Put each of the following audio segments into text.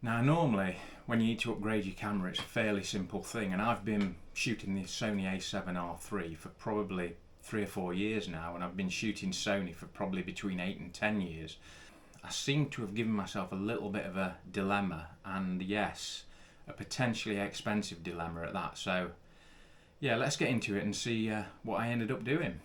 Now normally when you need to upgrade your camera it's a fairly simple thing, and I've been shooting the Sony A7R III for probably 3 or 4 years now, and I've been shooting Sony for probably between 8 and 10 years. I seem to have given myself a little bit of a dilemma, and yes, a potentially expensive dilemma at that. So yeah, let's get into it and see what I ended up doing.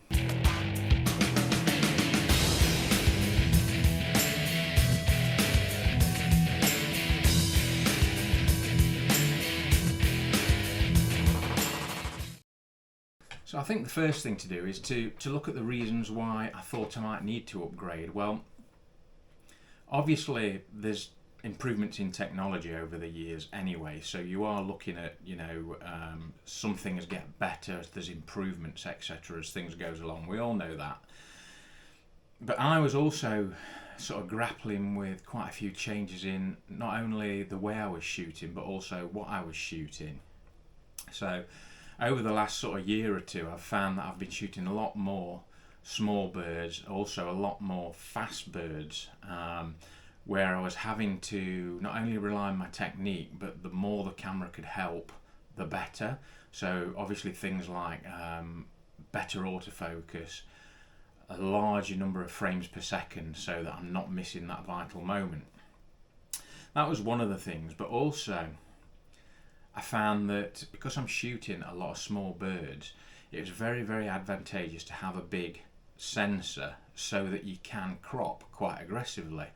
So I think the first thing to do is to look at the reasons why I thought I might need to upgrade. Well, obviously there's improvements in technology over the years anyway, so you are looking at, some things get better, there's improvements, etc. as things goes along. We all know that. But I was also sort of grappling with quite a few changes in not only the way I was shooting but also what I was shooting. So over the last sort of year or two, I've found that I've been shooting a lot more small birds, also a lot more fast birds, where I was having to not only rely on my technique, but the more the camera could help, the better. So obviously things like better autofocus, a larger number of frames per second so that I'm not missing that vital moment. That was one of the things, but also I found that because I'm shooting a lot of small birds, it was very, very advantageous to have a big sensor so that you can crop quite aggressively.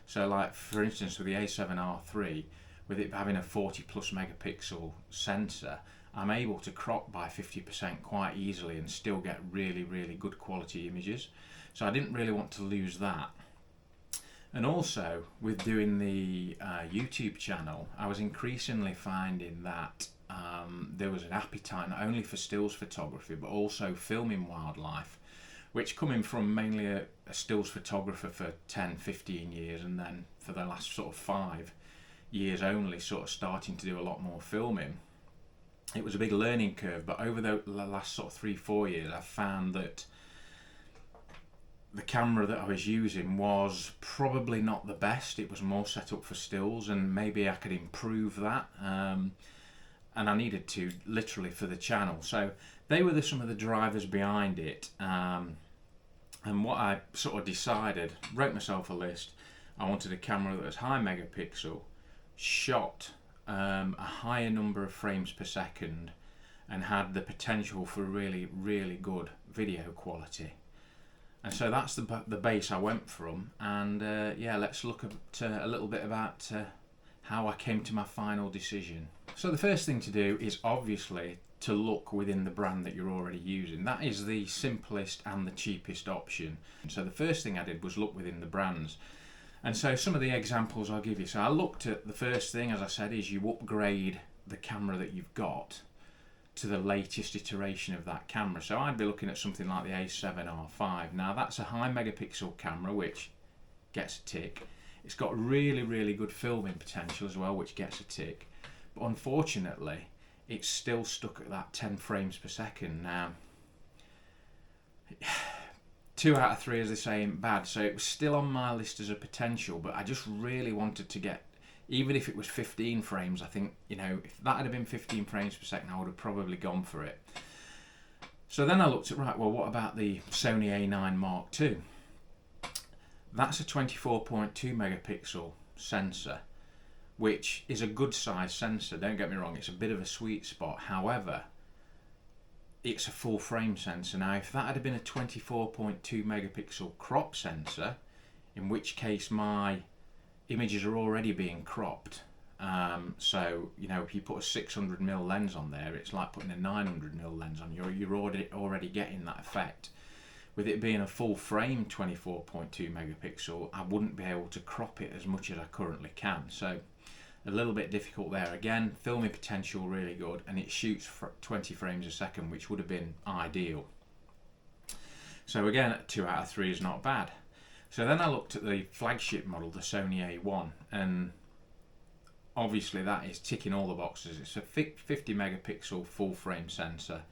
So like for instance with the A7R III, with it having a 40 plus megapixel sensor, I'm able to crop by 50% quite easily and still get really, really good quality images. So I didn't really want to lose that. And also with doing the YouTube channel, I was increasingly finding that there was an appetite not only for stills photography but also filming wildlife, which, coming from mainly a stills photographer for 10-15 years and then for the last sort of 5 years only sort of starting to do a lot more filming, it was a big learning curve. But over the last sort of 3-4 years I found that the camera that I was using was probably not the best. It was more set up for stills, and maybe I could improve that, and I needed to, literally, for the channel. So they were some of the drivers behind it, and what I sort of decided, wrote myself a list. I wanted a camera that was high megapixel, shot a higher number of frames per second, and had the potential for really, really good video quality. And so that's the base I went from, and yeah, let's look at a little bit about how I came to my final decision. So the first thing to do is obviously to look within the brand that you're already using. That is the simplest and the cheapest option. So the first thing I did was look within the brands. And so some of the examples I'll give you. So I looked at, the first thing, as I said, is you upgrade the camera that you've got to the latest iteration of that camera. So I'd be looking at something like the A7R5. Now that's a high megapixel camera, which gets a tick. It's got really, really good filming potential as well, which gets a tick. But unfortunately, it's still stuck at that 10 frames per second. Now, 2 out of 3, as they say, ain't bad. So it was still on my list as a potential, but I just really wanted to get, even if it was 15 frames, I think, if that had been 15 frames per second, I would have probably gone for it. So then I looked at, right, well, what about the Sony A9 Mark II? That's a 24.2 megapixel sensor, which is a good size sensor, don't get me wrong, it's a bit of a sweet spot. However, it's a full frame sensor. Now, if that had been a 24.2 megapixel crop sensor, in which case my images are already being cropped, so if you put a 600mm lens on there, it's like putting a 900mm lens on. You're already getting that effect. With it being a full frame 24.2 megapixel, I wouldn't be able to crop it as much as I currently can. So a little bit difficult there. Again, filming potential really good, and it shoots for 20 frames a second, which would have been ideal. So again, 2 out of 3 is not bad. So then I looked at the flagship model, the Sony A1, and obviously that is ticking all the boxes. It's a 50 megapixel full frame sensor.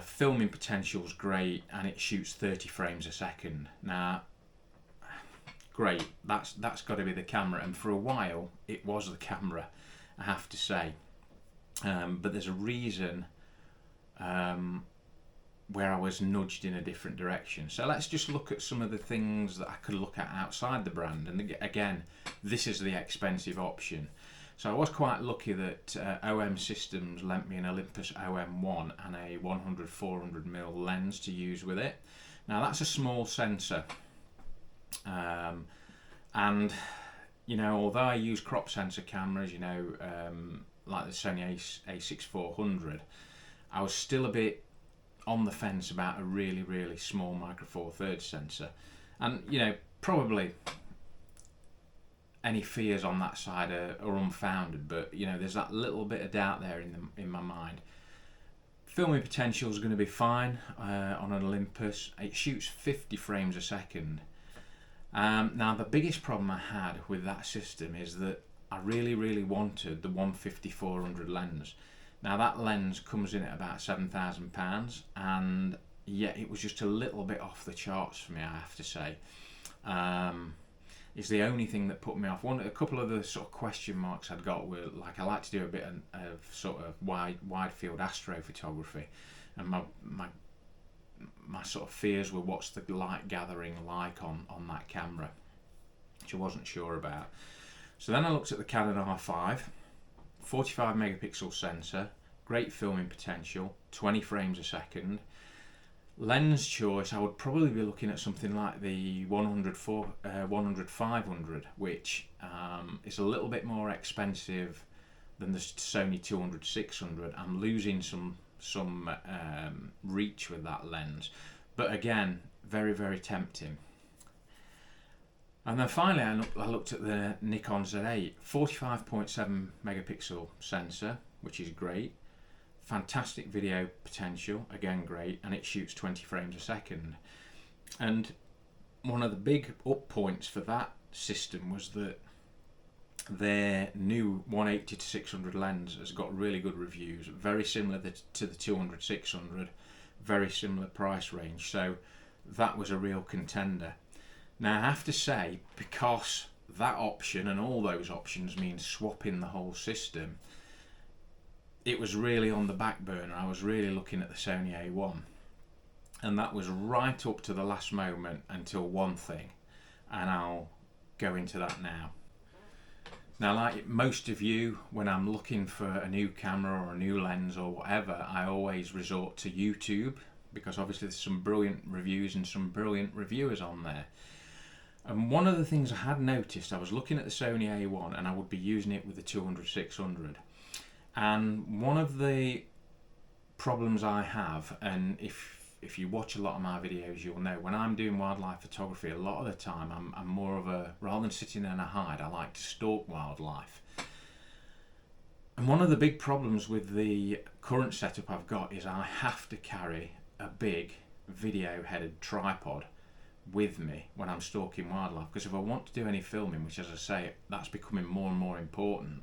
Filming potential is great, and it shoots 30 frames a second. Now, great, that's got to be the camera. And for a while it was the camera, I have to say. But there's a reason where I was nudged in a different direction. So let's just look at some of the things that I could look at outside the brand. And again, this is the expensive option. So I was quite lucky that OM Systems lent me an Olympus OM1 and a 100-400mm lens to use with it. Now that's a small sensor, and you know, although I use crop sensor cameras, you know, like the Sony A6400, I was still a bit on the fence about a really small micro four thirds sensor. And you know, probably any fears on that side are unfounded, but you know, there's that little bit of doubt there in my mind. Filming potential is going to be fine on an Olympus. It shoots 50 frames a second. Now the biggest problem I had with that system is that I really wanted the 150-400 lens. Now that lens comes in at about £7,000, and yet it was just a little bit off the charts for me, I have to say. It's the only thing that put me off. A couple of the sort of question marks I'd got were, like, I like to do a bit of sort of wide field astrophotography, and my sort of fears were, what's the light gathering like on that camera, which I wasn't sure about. So then I looked at the Canon R5, 45 megapixel sensor, great filming potential, 20 frames a second. Lens choice, I would probably be looking at something like the 100-500, which is a little bit more expensive than the Sony 200-600. I'm losing some reach with that lens, but again, very tempting. And then finally I looked at the Nikon Z8, 45.7 megapixel sensor, which is great. Fantastic video potential, again great, and it shoots 20 frames a second. And one of the big up points for that system was that their new 180-600 lens has got really good reviews, very similar to the 200-600, very similar price range, so that was a real contender. Now I have to say, because that option and all those options mean swapping the whole system, it was really on the back burner. I was really looking at the Sony A1, and that was right up to the last moment until one thing, and I'll go into that now. Now, like most of you, when I'm looking for a new camera or a new lens or whatever, I always resort to YouTube, because obviously there's some brilliant reviews and some brilliant reviewers on there. And one of the things I had noticed, I was looking at the Sony A1 and I would be using it with the 200-600. And one of the problems I have, and if you watch a lot of my videos, you'll know, when I'm doing wildlife photography, a lot of the time I'm more of a, rather than sitting in a hide, I like to stalk wildlife. And one of the big problems with the current setup I've got is I have to carry a big video headed tripod with me when I'm stalking wildlife, because if I want to do any filming, which as I say, that's becoming more and more important,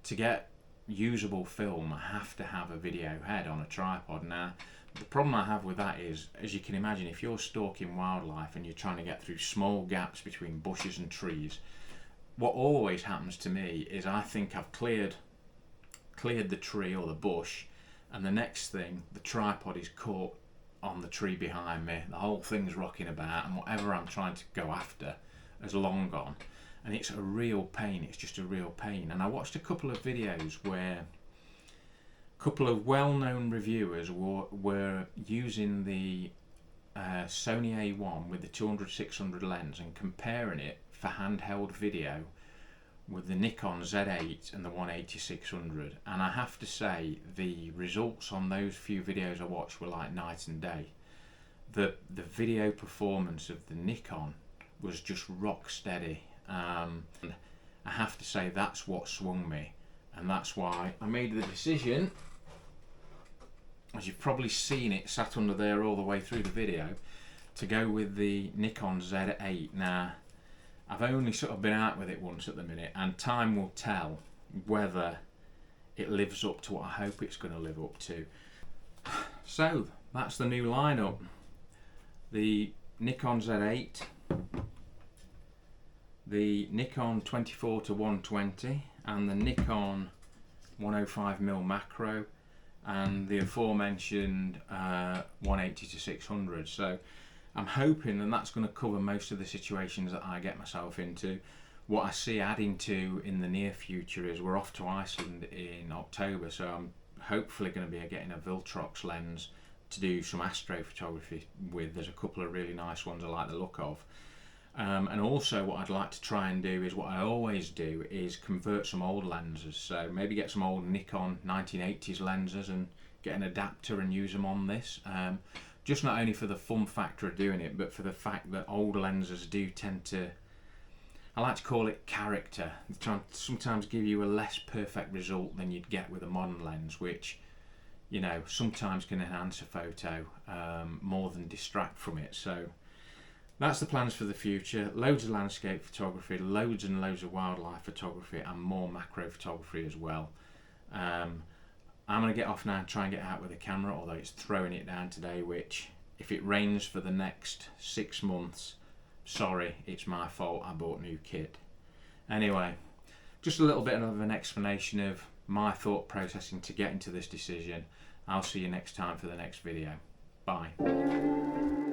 to get usable film I have to have a video head on a tripod. Now the problem I have with that is, as you can imagine, if you're stalking wildlife and you're trying to get through small gaps between bushes and trees, what always happens to me is I think I've cleared the tree or the bush, and the next thing, the tripod is caught on the tree behind me, the whole thing's rocking about, and whatever I'm trying to go after has long gone. And it's a real pain, it's just a real pain. And I watched a couple of videos where a couple of well-known reviewers were using the Sony A1 with the 200-600 lens and comparing it for handheld video with the Nikon Z8 and the 180-600. And I have to say, the results on those few videos I watched were like night and day. The video performance of the Nikon was just rock steady. And I have to say, that's what swung me, and that's why I made the decision, as you've probably seen it sat under there all the way through the video, to go with the Nikon Z8. Now I've only sort of been out with it once at the minute, and time will tell whether it lives up to what I hope it's going to live up to. So that's the new lineup. The Nikon Z8, the Nikon 24 to 120 and the Nikon 105mm macro and the aforementioned 180 to 600. So I'm hoping that that's going to cover most of the situations that I get myself into. What I see adding to in the near future is we're off to Iceland in October, so I'm hopefully going to be getting a Viltrox lens to do some astrophotography with. There's a couple of really nice ones I like the look of. And also what I'd like to try and do is what I always do is convert some old lenses. So maybe get some old Nikon 1980s lenses and get an adapter and use them on this. Just not only for the fun factor of doing it, but for the fact that old lenses do tend to, I like to call it character. They try and sometimes give you a less perfect result than you'd get with a modern lens, which, you know, sometimes can enhance a photo more than distract from it. So that's the plans for the future. Loads of landscape photography, loads and loads of wildlife photography, and more macro photography as well. I'm going to get off now and try and get out with the camera, although it's throwing it down today, which, if it rains for the next 6 months, sorry, it's my fault, I bought new kit. Anyway, just a little bit of an explanation of my thought processing to get into this decision. I'll see you next time for the next video. Bye.